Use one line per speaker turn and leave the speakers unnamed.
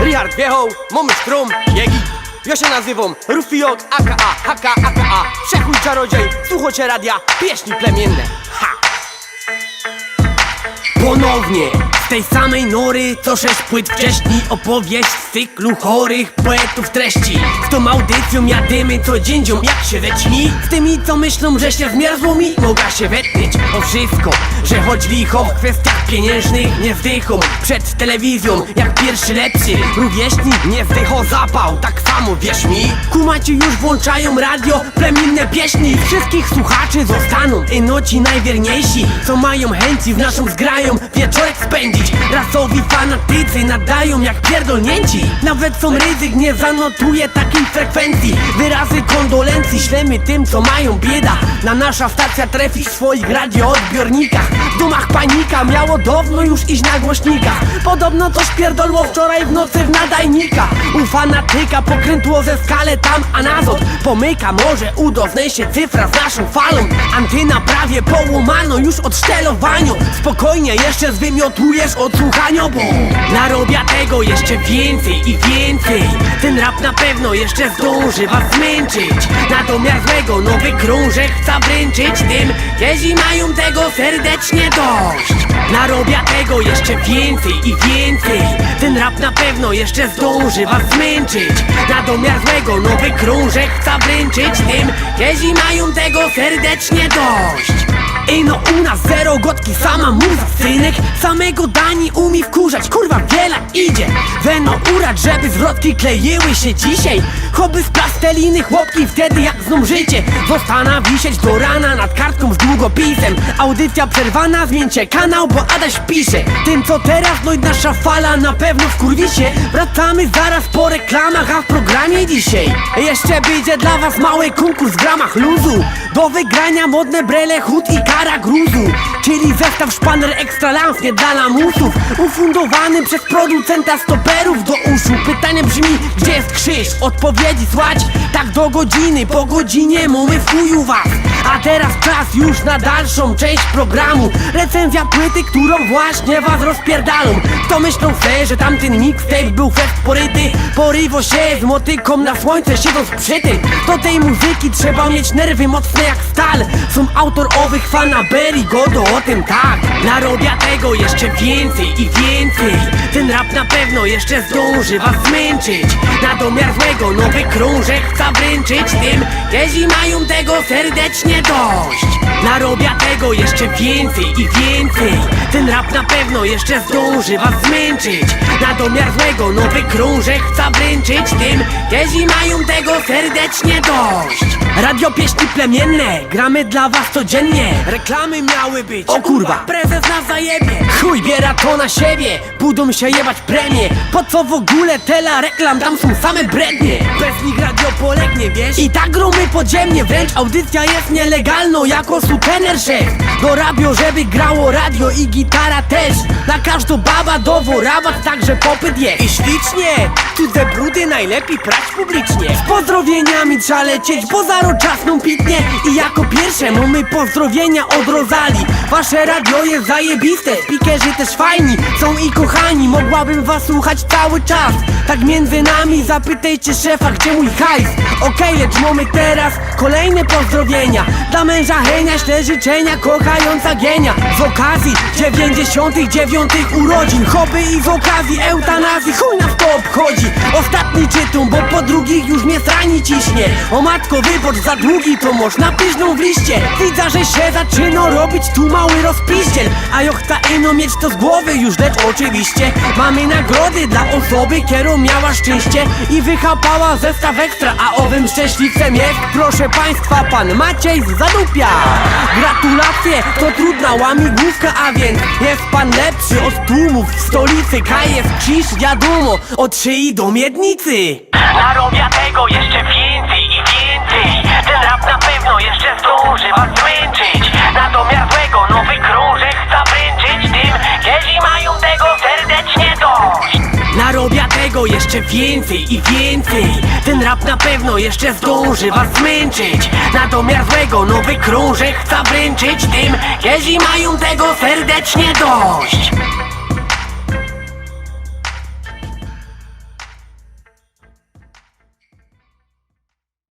Richard wjechał, mamy strum, jegi. Ja się nazywam Rufiok, aka Przechuj czarodziej, słuchacie radia, pieśni plemienne. Ha! Ponownie z tej samej nory, co 6 płyt wcześniej. Opowieść z cyklu chorych poetów treści. Z tą audycją jadymy co dzień dziom jak się wećmi. Z tymi co myślą, że się zmierzło mi, mogła się wetnieć o wszystko. Że choć licho w kwestiach pieniężnych nie zdychą przed telewizją jak pierwszy lepszy. Rówieśni nie zdycho zapał, tak samo wierz mi. Kumaci już włączają radio, plemienne pieśni. Wszystkich słuchaczy zostaną noci najwierniejsi, co mają chęci z naszą zgrają wieczorek spędzić. Rasowi fanatycy nadają jak pierdolnięci. Nawet są ryzyk nie zanotuje takiej frekwencji. Wyrazy kondolencji ślemy tym co mają bieda. Na nasza stacja trafi w swoich radioodbiornikach. W domach panika miało dawno już iść na głośnikach. Podobno to spierdolło wczoraj w nocy w nadajnika. U fanatyka pokrętło ze skale tam a nazot pomyka. Może udownej się cyfra z naszą falą. Antyna prawie połamano już od sztelowaniu. Spokojnie jeszcze zwymiotujesz od słuchania, bo narobia tego jeszcze więcej i więcej. Ten rap na pewno jeszcze zdąży was zmęczyć. Natomiast złego nowy krążek chce wręczyć tym, jeśli mają tego serdecznie dość. Narobia tego jeszcze więcej i więcej. Ten rap na pewno jeszcze zdąży was zmęczyć. Natomiast złego nowy krążek chce wręczyć tym, jeśli mają tego serdecznie dość. Ej no u nas zero gotki, sama muza, synek samego Dani umie wkurzać, kurwa wiele idzie. Weno urać, żeby zwrotki kleiły się dzisiaj. Choby z plasteliny chłopki wtedy jak zną życie. Zostana wisieć do rana nad kartką z długopisem. Audycja przerwana, zmieńcie kanał, bo Adaś pisze. Tym co teraz, no i nasza fala na pewno wkurwi się. Wracamy zaraz po reklamach, a w programie dzisiaj jeszcze będzie dla was mały konkurs w gramach luzu. Do wygrania modne brele, chód i kara gruzu. Czyli zestaw szpaner extra lans, nie dla lamusów. Ufundowany przez producenta stoperów do uszu. Pytanie brzmi, gdzie jest Krzyś? Odpowiedzi słać tak do godziny, po godzinie mamy w chuju was. A teraz czas już na dalszą część programu. Recenzja płyty, którą właśnie was rozpierdalą. Kto myślą se, że tamten mixtape był fest poryty, porywo się z motyką na słońce siedząc przy tym. Do tej muzyki trzeba mieć nerwy mocne jak stal. Są autor owych fanaberii, godo o tym tak. Narobia tego jeszcze więcej i więcej. Ten rap na pewno jeszcze zdąży was zmęczyć. Natomiast złego nowy krążek chce wręczyć tym, jeśli mają tego serdecznie dość. Narobia tego jeszcze więcej i więcej. Ten rap na pewno jeszcze zdąży was zmęczyć. Natomiast złego nowy krążek chce wręczyć tym, jeśli mają tego serdecznie dość. Radio pieśni plemienne, gramy dla was codziennie. Reklamy miały być, o kurwa, prezes nas zajebie. Chuj biera to na siebie, budą się jebać premie. Po co w ogóle tela reklam, tam są same brednie. Bez nich radio polegnie, wiesz? I tak gromy podziemnie, wręcz audycja jest nielegalną jako sutener szef. Do radio, żeby grało radio i gitara też. Na każdą baba dowo rabat, także popyt jest. I ślicznie, cudze brudy najlepiej prać publicznie. Z pozdrowieniami trzeba lecieć, bo za czasną pitnie. I jako pierwsze mamy pozdrowienia od Rozali. Wasze radio jest zajebiste, speakerzy też fajni są i kochani, mogłabym was słuchać cały czas. Tak między nami zapytajcie szefa, gdzie mój hajs. Okej, lecz mamy teraz kolejne pozdrowienia. Dla męża Henia śle życzenia, kochająca Gienia. Z okazji 99 urodzin, hobby i z okazji eutanazji, chuj nas to obchodzi. Ostatni czytum, bo po drugich już mnie strani ciśnie. O matko, wybacz za długi, to można pyszną w liście. Widzę, że się zaczyna robić tu mały rozpiściel. A ja chcę ino mieć to z głowy już, lecz oczywiście mamy nagrody dla osoby, którą miała szczęście i wychapała zestaw ekstra, a owym szczęśliwcem jest, proszę państwa, pan Maciej z Zadupia. Gratulacje, to trudna łamigłówka, a więc jest pan lepszy od tłumów w stolicy. Kaj jest krzyż, wiadomo, od szyi do miednicy. Narobia tego jeszcze więcej i więcej. Ten rap na pewno jeszcze zdąży was zmęczyć. Natomiast złego nowy krążek chce wręczyć tym, jeśli mają tego serdecznie dość. Narobia tego jeszcze więcej i więcej. Ten rap na pewno jeszcze zdąży was zmęczyć. Natomiast złego nowy krążek chce wręczyć tym, jeśli mają tego serdecznie dość.